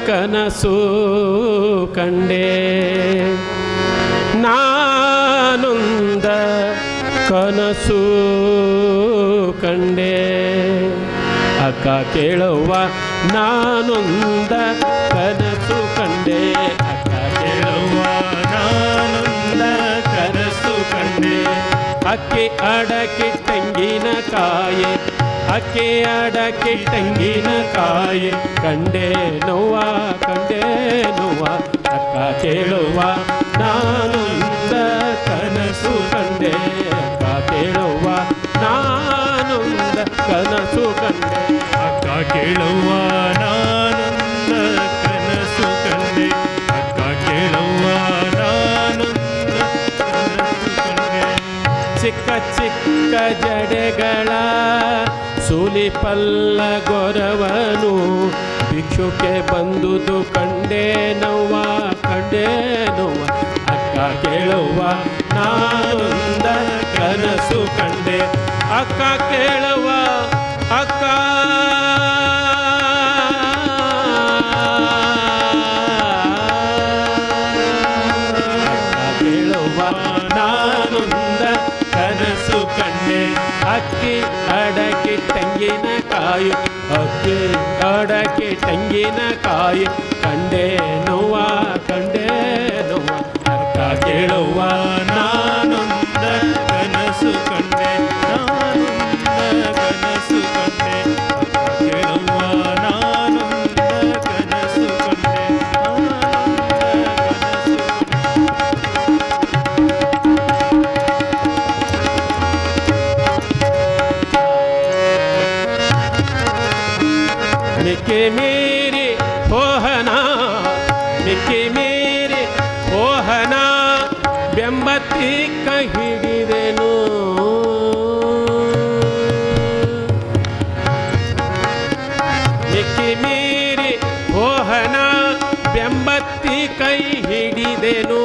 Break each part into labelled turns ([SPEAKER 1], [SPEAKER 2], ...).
[SPEAKER 1] ಕನಸು ಕಂಡೆ ನಾನೊಂದ ಕನಸು ಕಂಡೆ ಅಕ್ಕ ಕೇಳುವ ನಾನೊಂದ ಕನಸು ಕಂಡೆ ಅಕ್ಕ ಕೇಳುವ ನಾನೊಂದ ಕನಸು ಕಂಡೆ ಅಕ್ಕಿ ಅಡಕೆ ತೆಂಗಿನಕಾಯಿ ಅಕ್ಕಿ ಅಡಕೆ ತೆಂಗಿನಕಾಯಿ ಕಂಡೆ ನೋವ ಅಕ್ಕ ಕೇಳುವ ನಾನೊಂದ ಕನಸು ಕಂಡೆ ಅಕ್ಕ ಕೇಳುವ ನಾನೊಂದ ಕನಸು ಕಂಡೆ
[SPEAKER 2] ಅಕ್ಕ ಕೇಳುವ ನಾನೊಂದ ಕನಸು ಕಂಡೆ ಅಕ್ಕ ಕೇಳುವ ನಾನೊಂದ ಕನಸು ಕಂಡೆ
[SPEAKER 1] ಚಿಕ್ಕ ಚಿಕ್ಕ ಜಡೆಗಳ ಸೂಲಿ ಪಲ್ಲ ಗೊರವನು ಭಿಕ್ಷುಕೆ ಬಂದುದು ಕಂಡೆ ನೋವ ಅಕ್ಕ ಕೇಳುವ ನಾನೊಂದ ಕನಸು ಕಂಡೆ ಅಕ್ಕ ಕೇಳುವ ಅಕ್ಕ ಕೇಳುವ ನಾನೊಂದ ಕನಸು ಕಂಡೆ ಅಕ್ಕಿ ಅಡಕೆ ತೆಂಗಿನಕಾಯಿ ಅಕ್ಕಿ ಅಡಕೆ ತೆಂಗಿನಕಾಯಿ ಕಂಡೆ ನೋವ ಅಕ್ಕ ಕೇಳುವ
[SPEAKER 2] ನಾನೊಂದ ಕನಸು ಕಂಡೆ ನಾನೊಂದ ಕನಸು ಕಂಡೆ ಅಕ್ಕ ಕೇಳುವ ನಾನೊಂದ ಕನಸು ಕಂಡೆ
[SPEAKER 1] ಮಿಕ್ಕಿ ಮೀರಿ ಓಹನ ಬೆಂಬತ್ತಿ ಕೈ ಹಿಡಿದೆನು ಮಿಕ್ಕಿ ಮೀರಿ ಓಹನ ಬೆಂಬತ್ತಿ ಕೈ ಹಿಡಿದೆನು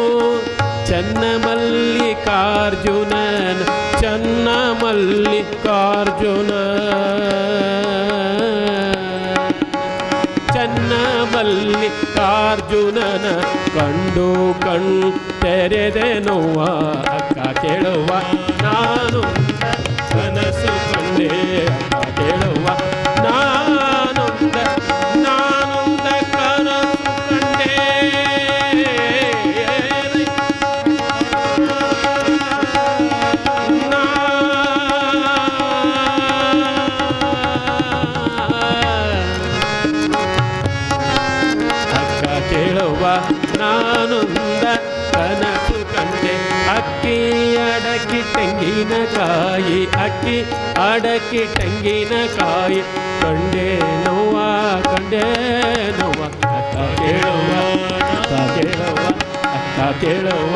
[SPEAKER 1] ಚನ್ನಮಲ್ಲಿಕಾರ್ಜುನನ ಕಂಡು ತೆರೆದೆ ನೋವ ಅಕ್ಕ ಕೇಳುವ ನಾನು ಕನಸು ಕಂಡೆ ಅಕ್ಕ ಕೇಳುವ ನಾನೊಂದ ಕನಸು ಕಂಡೆ ಕೇಳುವ ನಾನೊಂದ ಕನಸು ಕಂಡೆ ಅಕ್ಕಿ ಅಡಕೆ ತೆಂಗಿನಕಾಯಿ ಕಂಡೆ ನೋವ ಅಕ್ಕ ಕೇಳುವ